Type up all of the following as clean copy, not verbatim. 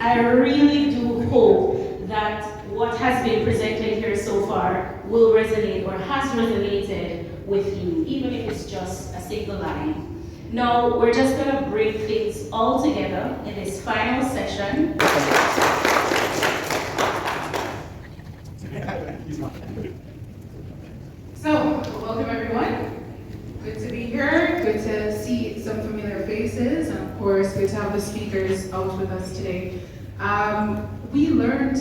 I really do hope that what has been presented here so far will resonate or has resonated with you, even if it's just a single line. Now, we're just going to bring things all together in this final session. So, welcome everyone. Good to be here, good to see some familiar faces, and of course, good to have the speakers out with us today. We learned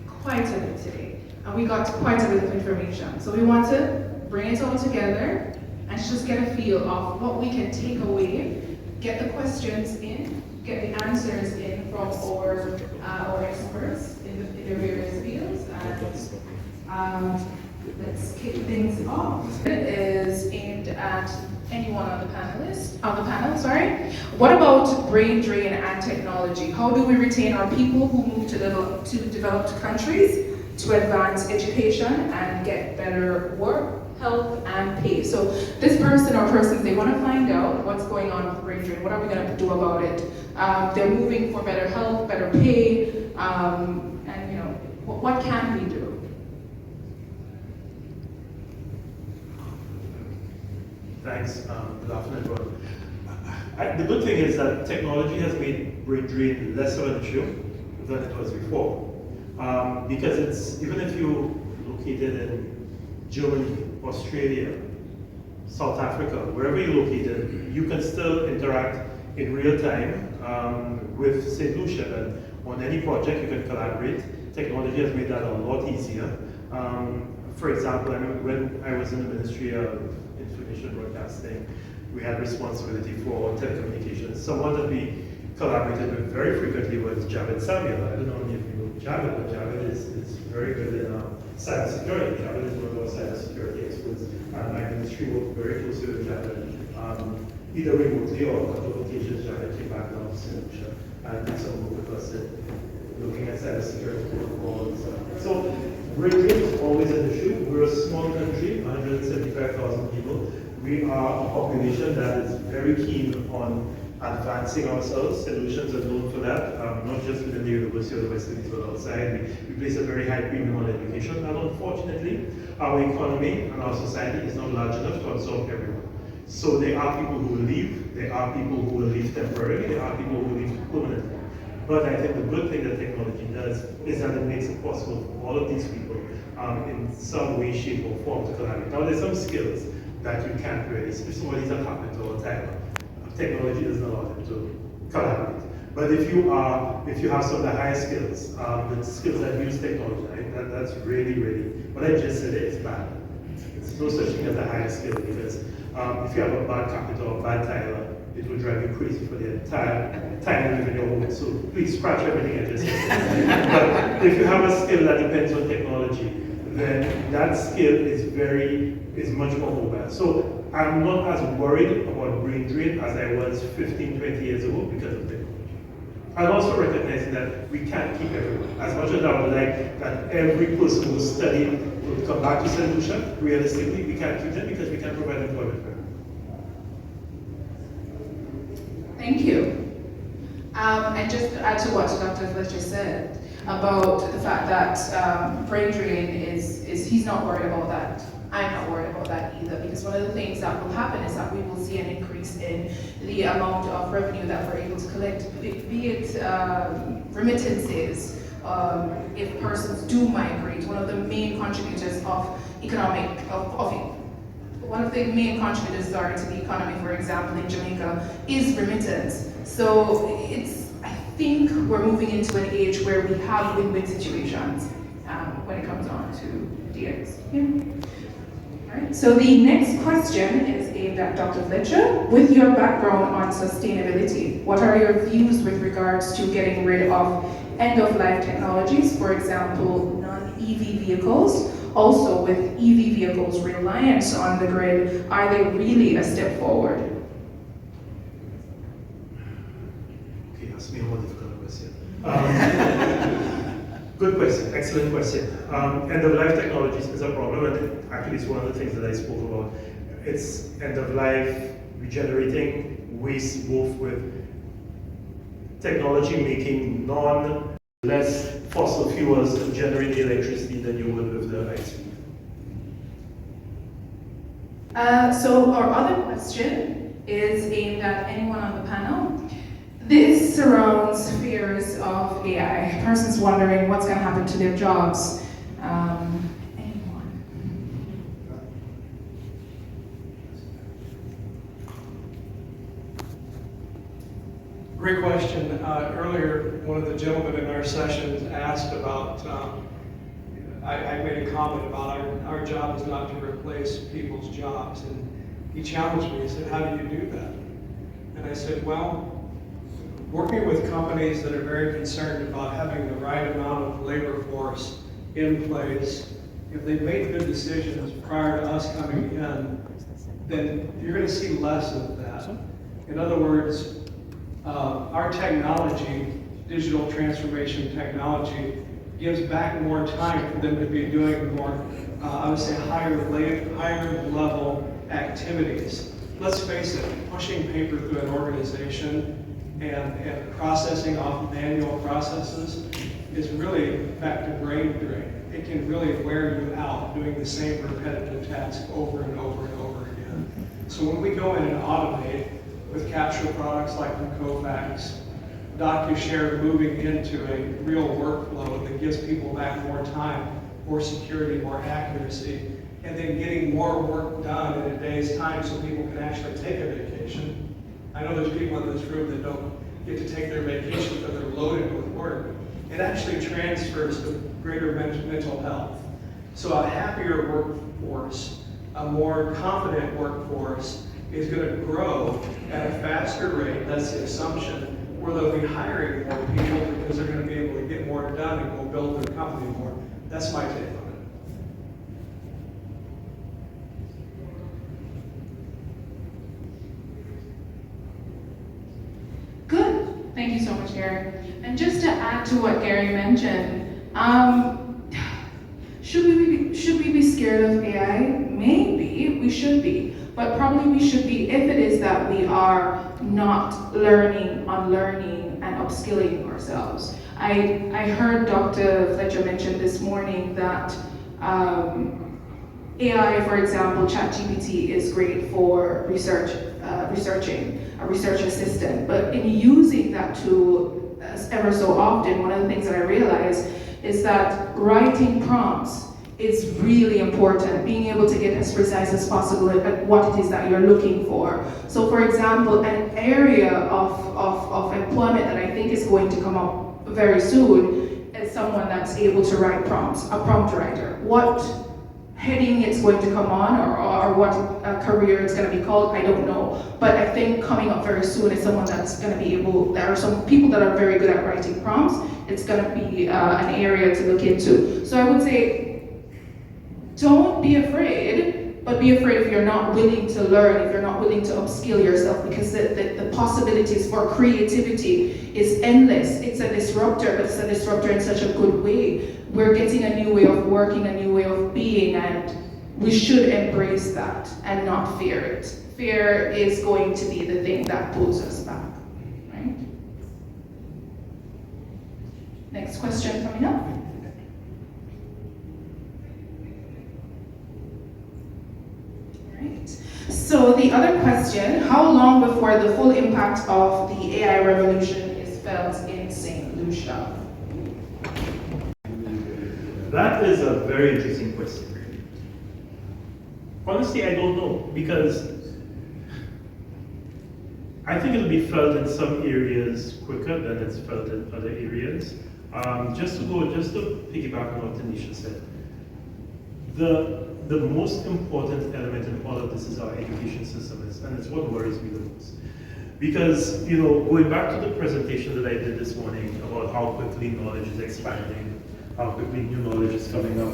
quite a bit today, and we got quite a bit of information. So we want to bring it all together and just get a feel of what we can take away, get the questions in, get the answers in from our experts in their various fields, and let's kick things off. It is aimed at anyone on the panel. What about brain drain and technology? How do we retain our people who move to developed countries to advance education and get better work, health, and pay? So this person or persons, they want to find out what's going on with brain drain. What are we going to do about it? They're moving for better health, better pay, and you know, what can we do? Thanks. Good afternoon, everyone. The good thing is that technology has made brain drain less of an issue than it was before. Because it's, even if you're located in Germany, Australia, South Africa, wherever you're located, you can still interact in real time with St. Lucia. And on any project, you can collaborate. Technology has made that a lot easier. For example, I remember when I was in the Ministry of Information Broadcasting, we had responsibility for telecommunications. Someone that we collaborated with very frequently was J.E.B. Samuel. I don't know if you know J.E.B, but J.E.B is very good in cybersecurity. J.E.B is one of our cybersecurity experts, and my ministry worked very closely with J.E.B. Either remotely or on a couple of occasions. J.E.B came back down to St. Lucia and did some work with us in looking at cybersecurity protocols. So brain drain is always an issue. We're a small country, 175,000 people. We are a population that is very keen on advancing ourselves. Solutions are known for that, not just within the University of the West Indies, but outside. We place a very high premium on education, and unfortunately, our economy and our society is not large enough to absorb everyone. So there are people who will leave, there are people who will leave temporarily, there are people who will leave permanently. But I think the good thing that technology does is that it makes it possible for all of these people in some way, shape, or form to collaborate. Now, there's some skills that you can't really, if somebody's a carpenter or a timer, technology doesn't allow them to collaborate. But if you have some of the higher skills, the skills that use technology, right, that's really, what I just said is bad. There's no such thing as a higher skill, because if you have a bad carpenter or a bad tiler, it will drive you crazy for the entire time you live in your home. So please scratch everything I just said. But if you have a skill that depends on technology, then that skill is much more mobile. So I'm not as worried about brain drain as I was 15, 20 years ago because of technology. I'm also recognizing that we can't keep everyone. As much as I would like that every person who studied would come back to St. Lucia, realistically, we can't keep them because we can't provide employment for them. Thank you. And just to add to what Dr. Fletcher said about the fact that brain drain is he's not worried about that. I'm not worried about that either, because one of the things that will happen is that we will see an increase in the amount of revenue that we're able to collect, be it remittances, if persons do migrate. One of the main contributors one of the main contributors to the economy, for example, in Jamaica, is remittance. So I think we're moving into an age where we have win-win situations when it comes on to DX. Yeah. All right. So the next question is aimed at Dr. Fletcher. With your background on sustainability, what are your views with regards to getting rid of end-of-life technologies, for example, non-EV vehicles? Also, with EV vehicles' reliance on the grid, are they really a step forward? Okay, ask me a more difficult question. Good question, excellent question. End-of-life technologies is a problem, and actually it's one of the things that I spoke about. It's end-of-life, regenerating waste, both with technology making less fossil fuels to generate electricity than you would with the IC. So our other question is aimed at anyone on the panel. This surrounds fears of AI. A person's wondering what's going to happen to their jobs. Anyone? Great question. Earlier, one of the gentlemen in our sessions asked about, I made a comment about our job is not to replace people's jobs. And he challenged me, he said, how do you do that? And I said, well, working with companies that are very concerned about having the right amount of labor force in place, if they've made good decisions prior to us coming in, then you're going to see less of that. In other words, our technology, digital transformation technology, gives back more time for them to be doing more, I would say, higher level activities. Let's face it, pushing paper through an organization and processing off manual processes is really back to brain drain. It can really wear you out doing the same repetitive task over and over and over again. So when we go in and automate with capture products like from Kofax, Docushare moving into a real workflow that gives people back more time, more security, more accuracy, and then getting more work done in a day's time so people can actually take a vacation. I know there's people in this room that don't get to take their vacation because they're loaded with work. It actually transfers to greater mental health. So a happier workforce, a more confident workforce is going to grow at a faster rate, that's the assumption, where they'll be hiring more people because they're going to be able to get more done and go build their company more. That's my take on it. Good. Thank you so much, Gary. And just to add to what Gary mentioned, should we be scared of AI? Maybe we should be, but probably we should be if it is that we are not learning, unlearning, and upskilling ourselves. I heard Dr. Fletcher mention this morning that AI, for example, ChatGPT is great for researching, a research assistant, but in using that tool ever so often, one of the things that I realized is that writing prompts is really important, being able to get as precise as possible at what it is that you're looking for. So for example, an area of employment that I think is going to come up very soon is someone that's able to write prompts, a prompt writer. What heading it's going to come on or what career it's going to be called, I don't know. But I think coming up very soon is someone that's going to be able, there are some people that are very good at writing prompts. It's going to be an area to look into. So I would say, don't be afraid, but be afraid if you're not willing to learn, if you're not willing to upskill yourself, because the possibilities for creativity is endless. It's a disruptor, but it's a disruptor in such a good way. We're getting a new way of working, a new way of being, and we should embrace that and not fear it. Fear is going to be the thing that pulls us back, right? Next question coming up. So the other question, how long before the full impact of the AI revolution is felt in St. Lucia? That is a very interesting question. Honestly, I don't know, because I think it'll be felt in some areas quicker than it's felt in other areas. Just to piggyback on what Tenesha said, the most important element in all of this is our education system, and it's what worries me the most. Because, going back to the presentation that I did this morning about how quickly knowledge is expanding, how quickly new knowledge is coming up,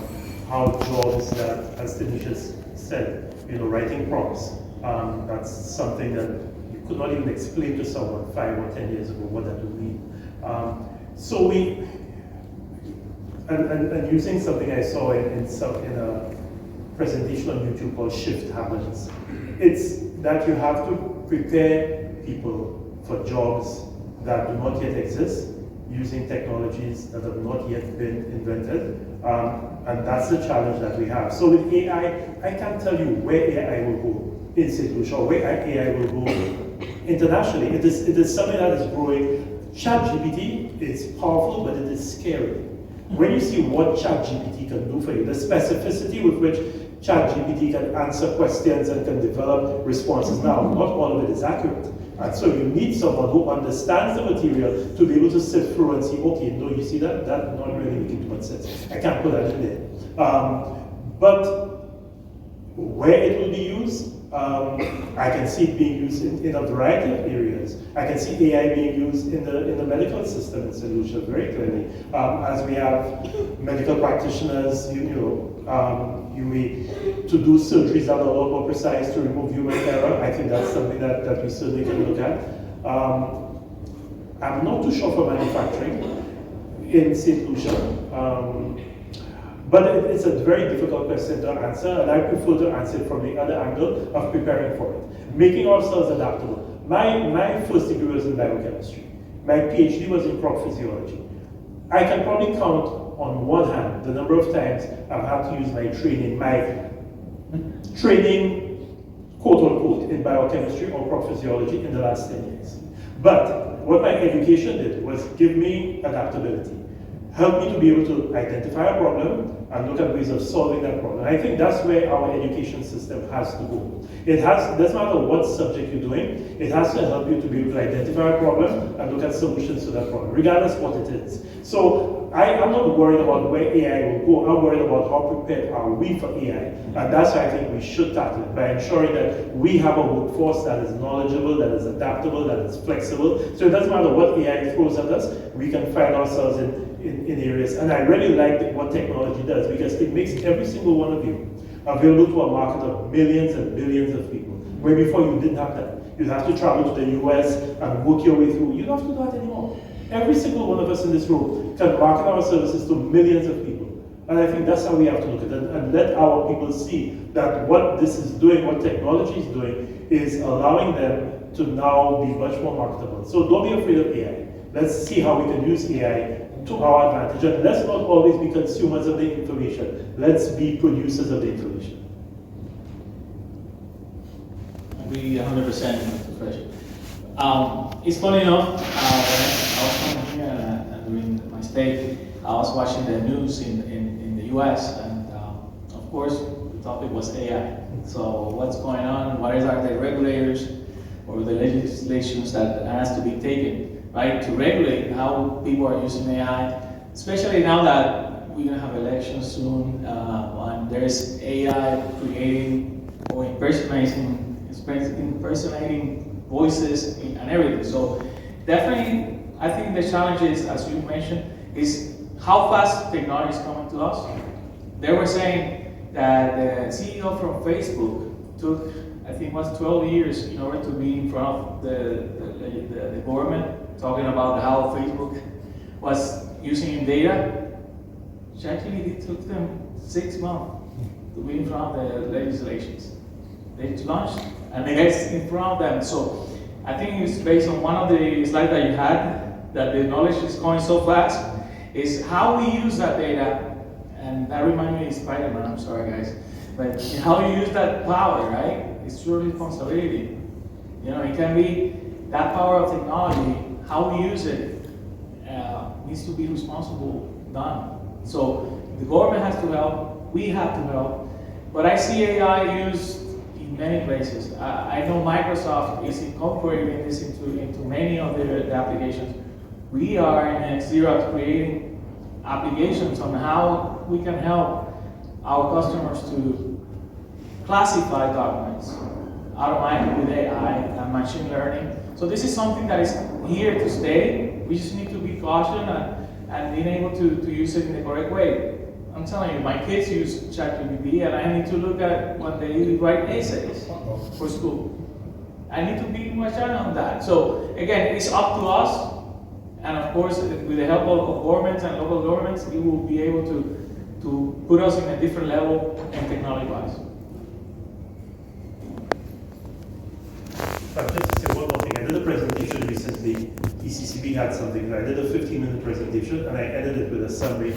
how jobs that, as Tenesha said, writing prompts, that's something that you could not even explain to someone 5 or 10 years ago what that would mean. So and using something I saw in a presentation on YouTube called Shift Happens, it's that you have to prepare people for jobs that do not yet exist, using technologies that have not yet been invented, and that's the challenge that we have. So with AI, I can't tell you where AI will go in St. Lucia, or where AI will go internationally. It is something that is growing. ChatGPT is powerful, but it is scary. When you see what ChatGPT can do for you, the specificity with which ChatGPT can answer questions and can develop responses now, not all of it is accurate. And so you need someone who understands the material to be able to sift through and see, okay, no, you see that not really making too much sense. I can't put that in there. But where it will be used, I can see it being used in a variety of areas. I can see AI being used in the medical system in St. Lucia very clearly. As we have medical practitioners, to do surgeries that are a lot more precise to remove human error. I think that's something that we certainly can look at. I'm not too sure for manufacturing in St. Lucia. But it's a very difficult question to answer, and I prefer to answer it from the other angle of preparing for it. Making ourselves adaptable. My first degree was in biochemistry. My PhD was in crop physiology. I can probably count on one hand the number of times I've had to use my training, quote unquote, in biochemistry or crop physiology in the last 10 years. But what my education did was give me adaptability. Help me to be able to identify a problem and look at ways of solving that problem. I think that's where our education system has to go. It doesn't matter what subject you're doing, it has to help you to be able to identify a problem and look at solutions to that problem, regardless what it is. So I'm not worried about where AI will go, I'm worried about how prepared are we for AI. And that's why I think we should tackle it, by ensuring that we have a workforce that is knowledgeable, that is adaptable, that is flexible. So it doesn't matter what AI throws at us, we can find ourselves in areas. And I really like what technology does, because it makes every single one of you available to a market of millions and billions of people. Where before you didn't have that. You'd have to travel to the US and work your way through. You don't have to do that anymore. Every single one of us in this room can market our services to millions of people. And I think that's how we have to look at it, and let our people see that what this is doing, what technology is doing, is allowing them to now be much more marketable. So don't be afraid of AI. Let's see how we can use AI to our advantage. And let's not always be consumers of the information. Let's be producers of the information. I agree 100% with Fletcher. It's funny enough, when I was coming here and during my stay, I was watching the news in the US, and of course the topic was AI. So what's going on? What are the regulators or the legislations that has to be taken, right, to regulate how people are using AI, especially now that we're going to have elections soon, and there's AI creating or impersonating voices and everything. So definitely, I think the challenge is, as you mentioned, is how fast technology is coming to us. They were saying that the CEO from Facebook took, I think it was 12 years in order to be in front of the government, talking about how Facebook was using data. Actually, it took them 6 months to be in front of the legislations. They launched, and the guys in front of them. So I think it's based on one of the slides that you had, that the knowledge is going so fast, is how we use that data. And that reminds me of Spider-Man, I'm sorry guys. But how you use that power, right? It's your responsibility. You know, it can be that power of technology, how we use it needs to be responsible done. So the government has to help, we have to help, but I see AI used in many places. I know Microsoft is incorporating this into many of their applications. We are in Xerox creating applications on how we can help our customers to classify documents automatically with AI and machine learning. So this is something that is here to stay. We just need to be cautious and being able to use it in the correct way. I'm telling you, my kids use ChatGPT, and I need to look at what they write essays for school. I need to be much on that. So again, it's up to us, and of course, with the help of governments and local governments, we will be able to put us in a different level and technology-wise. Just to say one more thing, I did a presentation recently recently, ECCB had something. I did a 15-minute presentation, and I edited it with a summary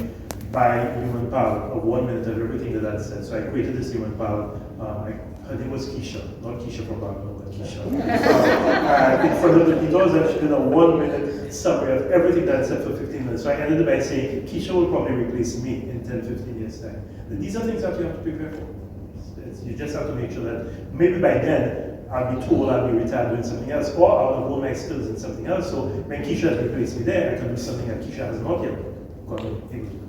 by human power of 1 minute of everything that I said. So I created this human power. Her name was Keisha, not Keisha from Bangkok, but Keisha. In front of the Mendoza, she did a 1 minute summary of everything that I said for 15 minutes. So I ended by saying, Keisha will probably replace me in 10, 15 years' time. And these are things that you have to prepare for. You just have to make sure that maybe by then, I'll be told I'll be retired doing something else, or I'll have all my skills in something else. So when Keisha has replaced me there, I can do something that Keisha has not yet gotten able to do.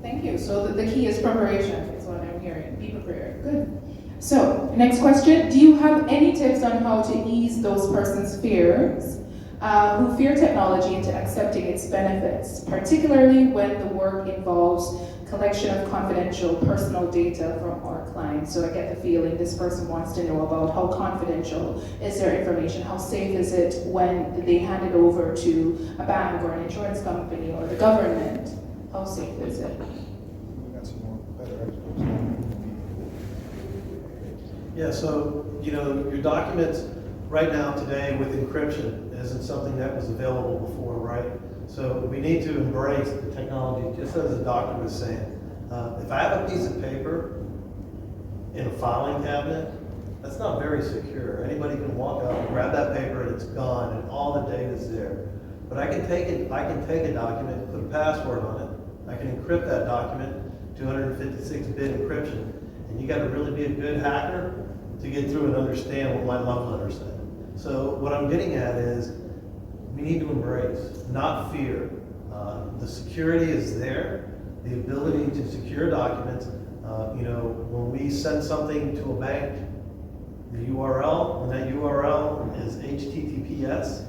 Thank you. So the key is preparation, is what I'm hearing. Be prepared. Good. So, next question. Do you have any tips on how to ease those persons' fears who fear technology into accepting its benefits, particularly when the work involves collection of confidential personal data from our clients? So I get the feeling this person wants to know about how confidential is their information, how safe is it when they hand it over to a bank or an insurance company or the government? How safe is it? Yeah, so, your documents right now today with encryption isn't something that was available before, right? So we need to embrace the technology, just as the doctor was saying. If I have a piece of paper in a filing cabinet, that's not very secure. Anybody can walk up and grab that paper and it's gone and all the data is there. But I can take a document, put a password on it, I can encrypt that document, 256-bit encryption, and you got to really be a good hacker to get through and understand what my love letter said. So what I'm getting at is we need to embrace, not fear. The security is there, the ability to secure documents. When we send something to a bank, the URL, when that URL is HTTPS,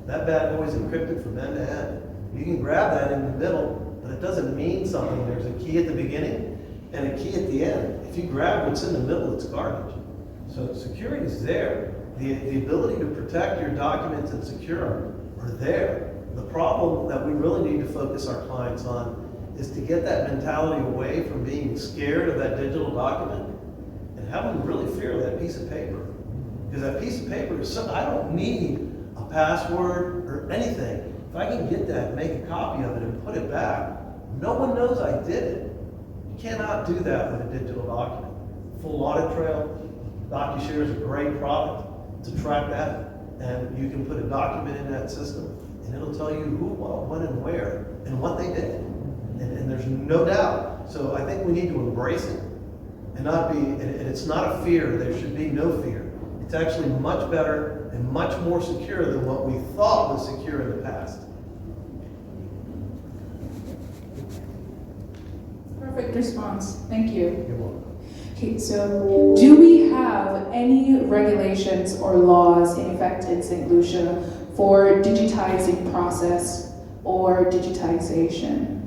that bad boy's encrypted from end to end. You can grab that in the middle, but it doesn't mean something. There's a key at the beginning and a key at the end. If you grab what's in the middle, it's garbage. So security is there. The ability to protect your documents and secure them are there. The problem that we really need to focus our clients on is to get that mentality away from being scared of that digital document and have them really fear that piece of paper. Because that piece of paper is something, I don't need a password or anything. If I can get that, make a copy of it and put it back, no one knows I did it. You cannot do that with a digital document. Full audit trail, Docushare is a great product to track that, and you can put a document in that system and it'll tell you who, what, when, and where, and what they did. And there's no doubt. So I think we need to embrace it and not be, and it's not a fear, there should be no fear. It's actually much better and much more secure than what we thought was secure in the past. Perfect response. Thank you. You're welcome. Okay, so do we have any regulations or laws in effect in St. Lucia for digitizing process or digitization?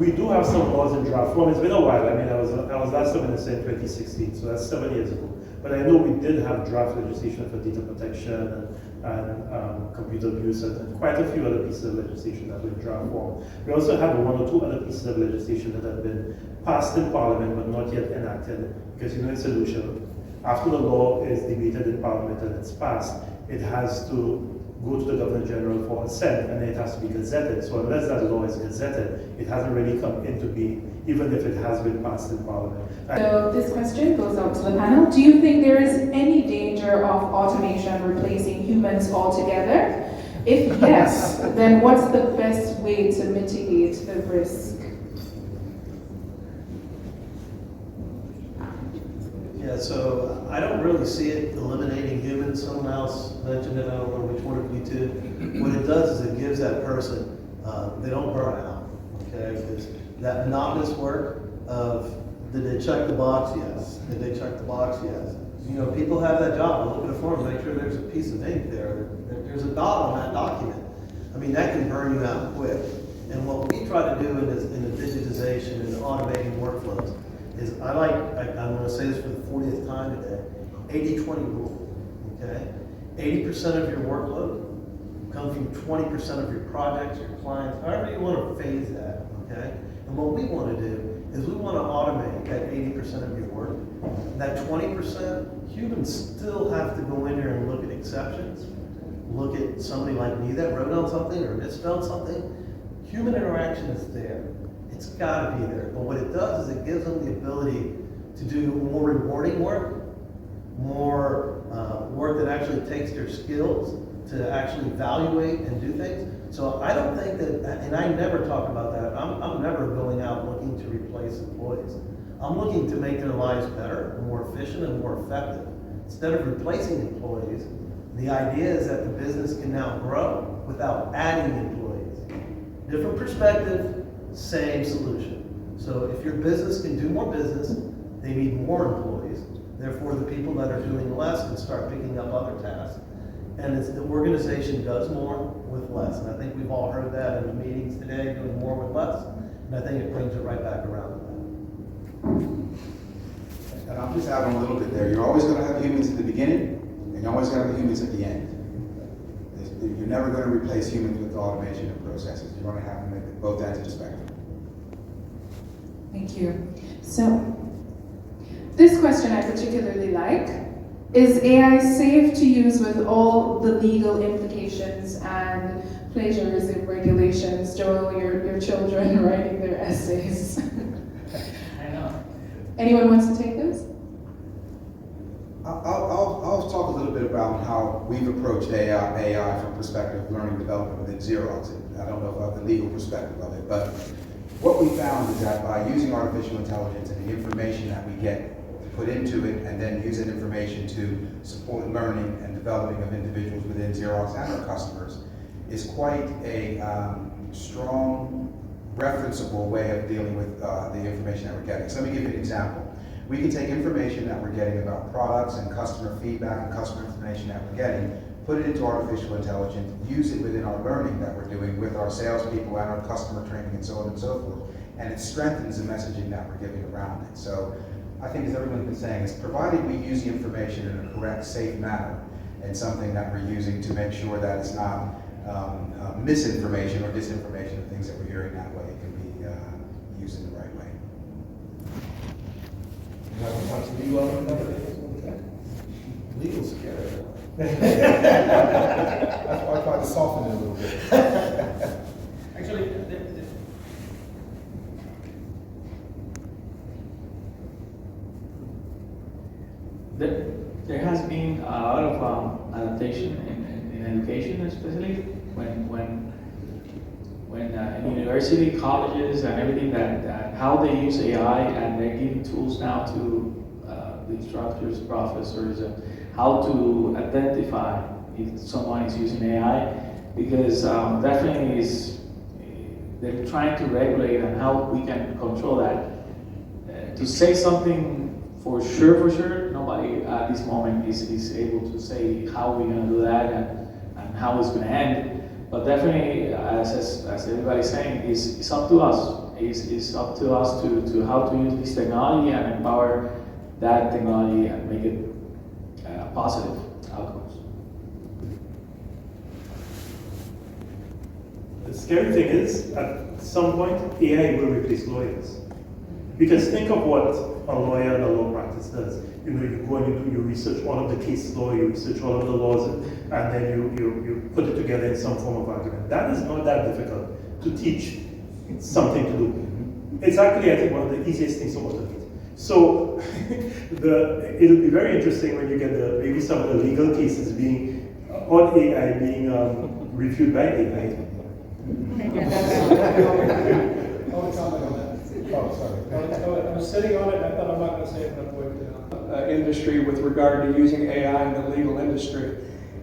We do have some laws in draft form. It's been a while. I mean, I was last time in the Senate 2016, so that's 7 years ago. But I know we did have draft legislation for data protection and computer abuse and quite a few other pieces of legislation that were in draft form. We also have one or two other pieces of legislation that have been passed in Parliament but not yet enacted, because in St. Lucia, after the law is debated in Parliament and it's passed, it has to go to the Governor General for assent, and then it has to be gazetted. So unless that law is gazetted, it hasn't really come into being, even if it has been passed in Parliament. So this question goes out to the panel. Do you think there is any danger of automation replacing humans altogether? If yes, then what's the best way to mitigate the risk? Yeah, so I don't really see it eliminating humans. Someone else mentioned it, I don't know which one of you two. What it does is it gives that person, they don't burn out, okay? Because that monotonous work of, did they check the box? Yes. Did they check the box? Yes. People have that job. They look at a form, make sure there's a piece of ink there. There's a dot on that document. I mean, that can burn you out quick. And what we try to do in the digitization and automating workflows is I'm going to say this for the 40th time today, 80-20 rule, okay? 80% of your workload comes from 20% of your projects, your clients, however you want to phase that, okay? And what we want to do is we want to automate that 80% of your work. That 20%, humans still have to go in there and look at exceptions, look at somebody like me that wrote on something or misspelled something. Human interaction is there. It's got to be there. But what it does is it gives them the ability to do more rewarding work, more work that actually takes their skills to actually evaluate and do things. So I don't think that, and I never talk about that, I'm never going out looking to replace employees. I'm looking to make their lives better, more efficient, and more effective. Instead of replacing employees, the idea is that the business can now grow without adding employees. Different perspective, same solution. So if your business can do more business, they need more employees. Therefore, the people that are doing less can start picking up other tasks. And it's, the organization does more with less. And I think we've all heard that in the meetings today, doing more with less. And I think it brings it right back around to that. And I'll just add on a little bit there. You're always going to have humans at the beginning, and you're always going to have humans at the end. You're never going to replace humans with automation and processes. You're going to have to make both ends of the spectrum. Thank you. So, this question I particularly like. Is AI safe to use with all the legal implications and plagiarism regulations? Joel, your children writing their essays. I know. Anyone wants to take this? I'll talk a little bit about how we've approached AI from perspective of learning development within Xerox. I don't know about the legal perspective of it, but what we found is that by using artificial intelligence and the information that we get put into it, and then use that information to support learning and developing of individuals within Xerox and our customers, is quite a strong, referenceable way of dealing with the information that we're getting. So let me give you an example. We can take information that we're getting about products and customer feedback and customer information that we're getting, put it into artificial intelligence, use it within our learning that we're doing with our salespeople and our customer training and so on and so forth, and it strengthens the messaging that we're giving around it. So I think, as everyone's been saying, is provided we use the information in a correct, safe manner, and something that we're using to make sure that it's not misinformation or disinformation of things that we're hearing that way, it can be used in the right way. Legal's scary. That's why I tried to soften it a little bit. Actually, there has been a lot of adaptation in education, especially when in university, colleges, and everything that how they use AI, and they're giving tools now to the instructors, professors, how to identify if someone is using AI, because definitely they're trying to regulate and how we can control that. To say something for sure, nobody at this moment is able to say how we're going to do that and how it's going to end. But definitely, as everybody's saying, it's up to us. It's up to us to how to use this technology and empower that technology and make it positive outcomes. The scary thing is, at some point, AI will replace lawyers. Because think of what a lawyer in a law practice does. You know, you go and you do your research, all of the case law, you research all of the laws, and then you put it together in some form of argument. That is not that difficult to teach something to do. It's actually, I think, one of the easiest things to automate. So it'll be very interesting when you get maybe some of the legal cases being on AI being reviewed by AI. Oh, sorry. I was sitting on it, and I thought I'm not going to say enough with industry with regard to using AI in the legal industry.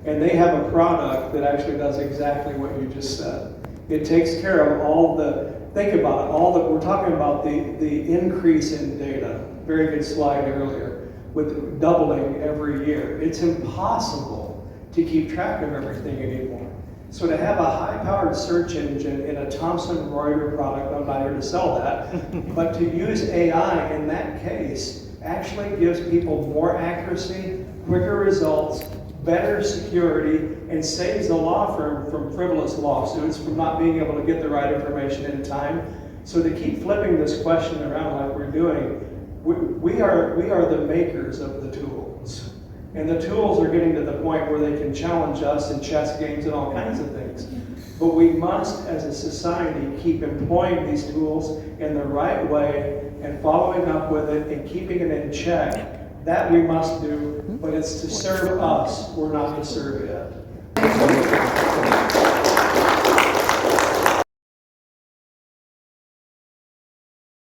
And they have a product that actually does exactly what you just said. It takes care of all the, think about it, we're talking about the increase in data. Very good slide earlier, with doubling every year. It's impossible to keep track of everything anymore. So to have a high-powered search engine in a Thomson Reuters product, I'm not here to sell that, but to use AI in that case actually gives people more accuracy, quicker results, better security, and saves the law firm from frivolous lawsuits, from not being able to get the right information in time. So to keep flipping this question around like we're doing, we are the makers of the tools. And the tools are getting to the point where they can challenge us in chess games and all kinds of things. But we must, as a society, keep employing these tools in the right way and following up with it and keeping it in check. That we must do, but it's to serve us, we're not to serve it.